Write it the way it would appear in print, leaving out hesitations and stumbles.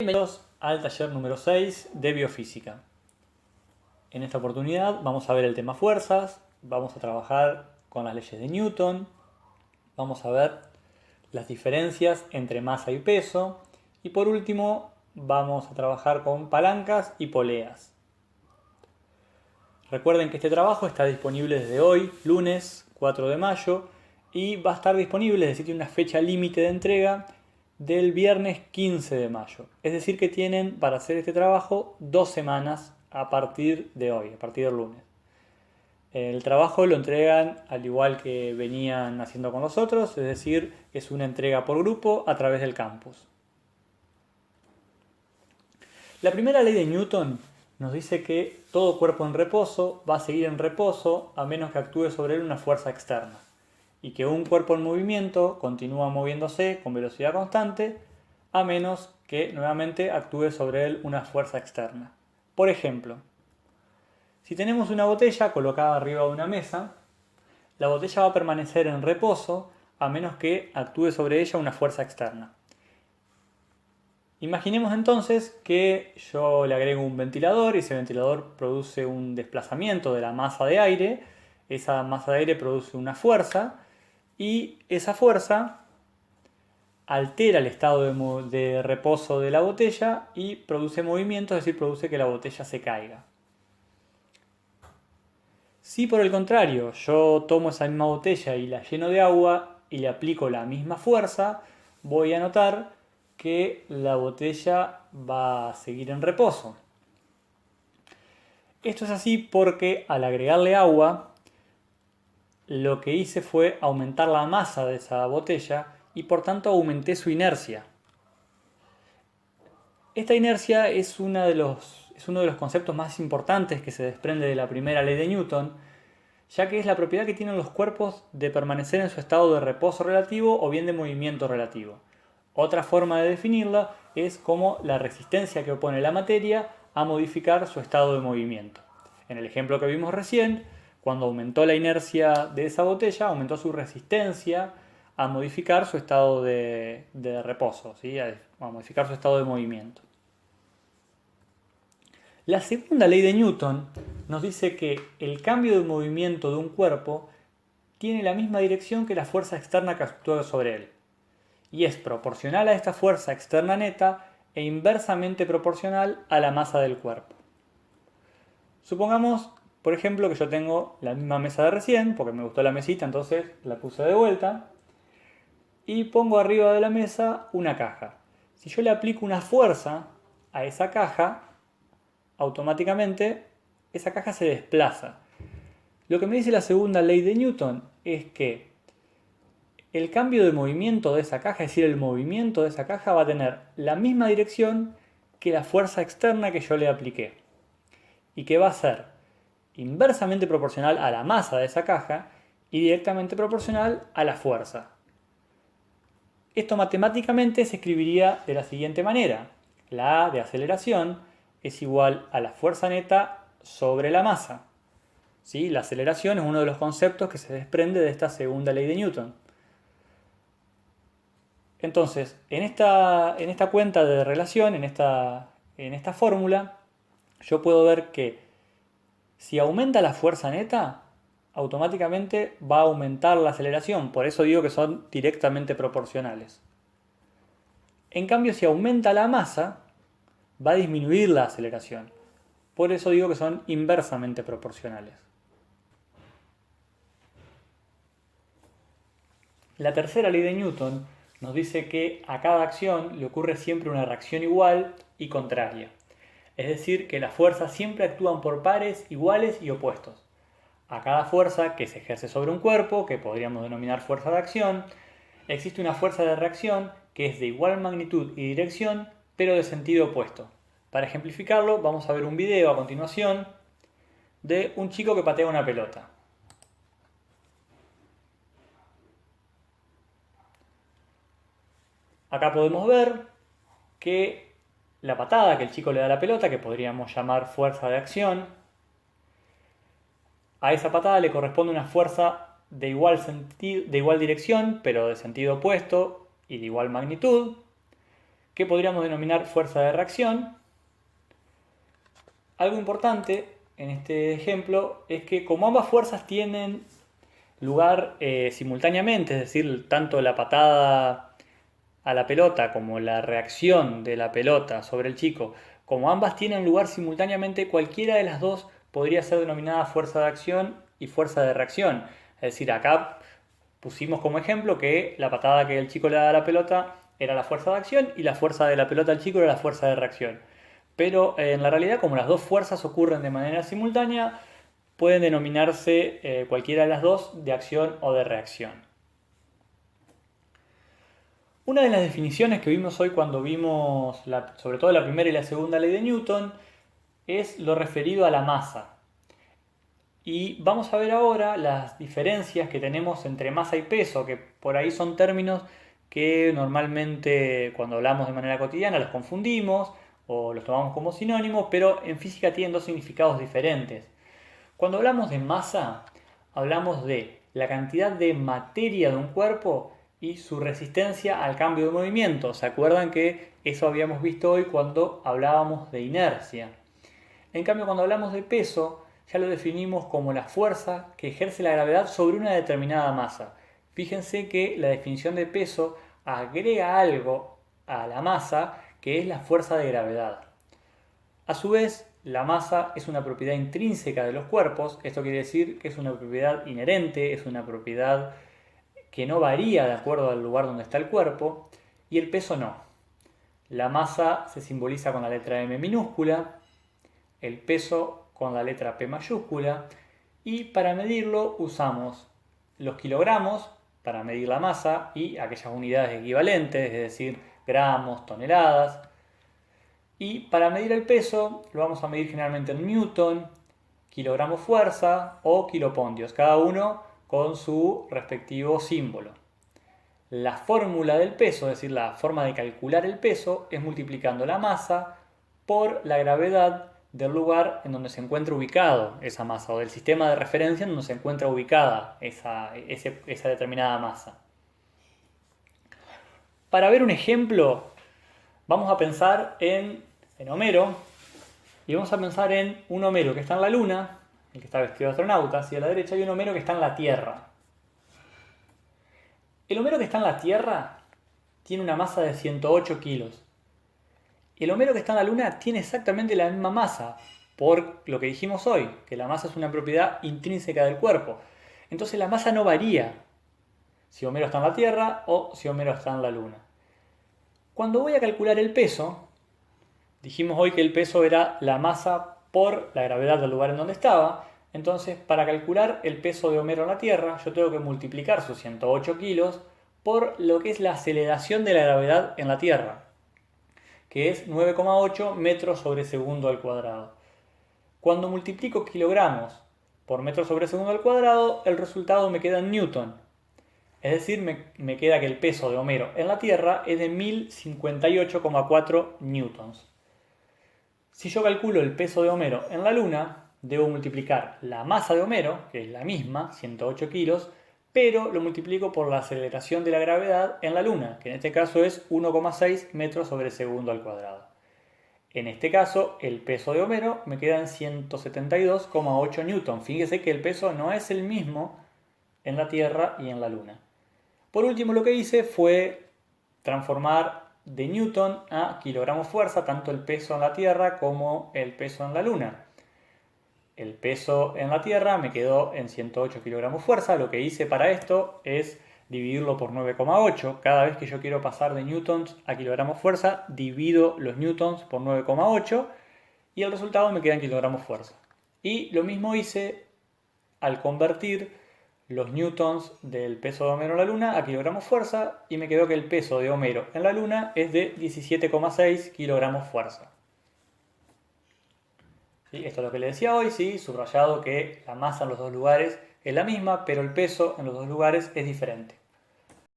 Bienvenidos al taller número 6 de biofísica. En esta oportunidad vamos a ver el tema fuerzas, vamos a trabajar con las leyes de Newton, vamos a ver las diferencias entre masa y peso y por último vamos a trabajar con palancas y poleas. Recuerden que este trabajo está disponible desde hoy, lunes 4 de mayo, y va a estar disponible, es decir, tiene una fecha límite de entrega del viernes 15 de mayo. Es decir, que tienen para hacer este trabajo 2 semanas a partir de hoy, a partir del lunes. El trabajo lo entregan al igual que venían haciendo con los otros, es decir, es una entrega por grupo a través del campus. La primera ley de Newton nos dice que todo cuerpo en reposo va a seguir en reposo a menos que actúe sobre él una fuerza externa, y que un cuerpo en movimiento continúa moviéndose con velocidad constante a menos que nuevamente actúe sobre él una fuerza externa. Por ejemplo, si tenemos una botella colocada arriba de una mesa, la botella va a permanecer en reposo a menos que actúe sobre ella una fuerza externa. Imaginemos entonces que yo le agrego un ventilador y ese ventilador produce un desplazamiento de la masa de aire, esa masa de aire produce una fuerza y esa fuerza altera el estado de reposo de la botella y produce movimiento, es decir, produce que la botella se caiga. Si por el contrario yo tomo esa misma botella y la lleno de agua y le aplico la misma fuerza, voy a notar que la botella va a seguir en reposo. Esto es así porque al agregarle agua, lo que hice fue aumentar la masa de esa botella y por tanto aumenté su inercia. Esta inercia es uno de los conceptos más importantes que se desprende de la primera ley de Newton, ya que es la propiedad que tienen los cuerpos de permanecer en su estado de reposo relativo o bien de movimiento relativo. Otra forma de definirla es como la resistencia que opone la materia a modificar su estado de movimiento. En el ejemplo que vimos recién, cuando aumentó la inercia de esa botella, aumentó su resistencia a modificar su estado de reposo, ¿sí? A modificar su estado de movimiento. La segunda ley de Newton nos dice que el cambio de movimiento de un cuerpo tiene la misma dirección que la fuerza externa que actúa sobre él, y es proporcional a esta fuerza externa neta e inversamente proporcional a la masa del cuerpo. Supongamos, por ejemplo, que yo tengo la misma mesa de recién, porque me gustó la mesita, entonces la puse de vuelta, y pongo arriba de la mesa una caja. Si yo le aplico una fuerza a esa caja, automáticamente esa caja se desplaza. Lo que me dice la segunda ley de Newton es que el cambio de movimiento de esa caja, es decir, el movimiento de esa caja va a tener la misma dirección que la fuerza externa que yo le apliqué. Y que va a ser inversamente proporcional a la masa de esa caja y directamente proporcional a la fuerza. Esto matemáticamente se escribiría de la siguiente manera. La A de aceleración es igual a la fuerza neta sobre la masa. ¿Sí? La aceleración es uno de los conceptos que se desprende de esta segunda ley de Newton. Entonces, en esta cuenta de relación, en esta fórmula, yo puedo ver que si aumenta la fuerza neta, automáticamente va a aumentar la aceleración. Por eso digo que son directamente proporcionales. En cambio, si aumenta la masa, va a disminuir la aceleración. Por eso digo que son inversamente proporcionales. La tercera ley de Newton nos dice que a cada acción le ocurre siempre una reacción igual y contraria. Es decir, que las fuerzas siempre actúan por pares iguales y opuestos. A cada fuerza que se ejerce sobre un cuerpo, que podríamos denominar fuerza de acción, existe una fuerza de reacción que es de igual magnitud y dirección, pero de sentido opuesto. Para ejemplificarlo, vamos a ver un video a continuación de un chico que patea una pelota. Acá podemos ver que la patada que el chico le da a la pelota, que podríamos llamar fuerza de acción, a esa patada le corresponde una fuerza de igual dirección, pero de sentido opuesto y de igual magnitud, que podríamos denominar fuerza de reacción. Algo importante en este ejemplo es que como ambas fuerzas tienen lugar simultáneamente, es decir, tanto la patada a la pelota como la reacción de la pelota sobre el chico, como ambas tienen lugar simultáneamente, cualquiera de las dos podría ser denominada fuerza de acción y fuerza de reacción. Es decir, acá pusimos como ejemplo que la patada que el chico le da a la pelota era la fuerza de acción y la fuerza de la pelota al chico era la fuerza de reacción. Pero en la realidad, como las dos fuerzas ocurren de manera simultánea, pueden denominarse cualquiera de las dos de acción o de reacción. Una de las definiciones que vimos hoy cuando vimos sobre todo la primera y la segunda ley de Newton es lo referido a la masa. Y vamos a ver ahora las diferencias que tenemos entre masa y peso, que por ahí son términos que normalmente cuando hablamos de manera cotidiana los confundimos o los tomamos como sinónimos, pero en física tienen dos significados diferentes. Cuando hablamos de masa, hablamos de la cantidad de materia de un cuerpo y su resistencia al cambio de movimiento. ¿Se acuerdan que eso habíamos visto hoy cuando hablábamos de inercia? En cambio, cuando hablamos de peso, ya lo definimos como la fuerza que ejerce la gravedad sobre una determinada masa. Fíjense que la definición de peso agrega algo a la masa que es la fuerza de gravedad. A su vez, la masa es una propiedad intrínseca de los cuerpos. Esto quiere decir que es una propiedad inherente, es una propiedad que no varía de acuerdo al lugar donde está el cuerpo, y el peso no. La masa se simboliza con la letra M minúscula, el peso con la letra P mayúscula, y para medirlo usamos los kilogramos para medir la masa y aquellas unidades equivalentes, es decir, gramos, toneladas. Y para medir el peso lo vamos a medir generalmente en newton, kilogramos fuerza o kilopontios, cada uno con su respectivo símbolo. La fórmula del peso, es decir, la forma de calcular el peso, es multiplicando la masa por la gravedad del lugar en donde se encuentra ubicado esa masa, o del sistema de referencia en donde se encuentra ubicada esa determinada masa. Para ver un ejemplo, vamos a pensar en Homero, y vamos a pensar en un Homero que está en la Luna, el que está vestido de astronauta, y a la derecha hay un Homero que está en la Tierra. El Homero que está en la Tierra tiene una masa de 108 kilos. El Homero que está en la Luna tiene exactamente la misma masa, por lo que dijimos hoy, que la masa es una propiedad intrínseca del cuerpo. Entonces la masa no varía si Homero está en la Tierra o si Homero está en la Luna. Cuando voy a calcular el peso, dijimos hoy que el peso era la masa por la gravedad del lugar en donde estaba. Entonces, para calcular el peso de Homero en la Tierra, yo tengo que multiplicar sus 108 kilos por lo que es la aceleración de la gravedad en la Tierra, que es 9,8 metros sobre segundo al cuadrado. Cuando multiplico kilogramos por metro sobre segundo al cuadrado, el resultado me queda en newton. Es decir, me queda que el peso de Homero en la Tierra es de 1058,4 newtons. Si yo calculo el peso de Homero en la Luna, debo multiplicar la masa de Homero, que es la misma, 108 kilos, pero lo multiplico por la aceleración de la gravedad en la Luna, que en este caso es 1,6 metros sobre segundo al cuadrado. En este caso, el peso de Homero me queda en 172,8 newton. Fíjese que el peso no es el mismo en la Tierra y en la Luna. Por último, lo que hice fue transformar de newton a kilogramos fuerza, tanto el peso en la Tierra como el peso en la Luna. El peso en la Tierra me quedó en 108 kilogramos fuerza. Lo que hice para esto es dividirlo por 9,8. Cada vez que yo quiero pasar de newtons a kilogramos fuerza, divido los newtons por 9,8 y el resultado me queda en kilogramos fuerza. Y lo mismo hice al convertir los newtons del peso de Homero en la Luna a kilogramos fuerza y me quedó que el peso de Homero en la Luna es de 17,6 kilogramos fuerza. ¿Sí? Esto es lo que le decía hoy, ¿sí? Subrayado que la masa en los dos lugares es la misma, pero el peso en los dos lugares es diferente.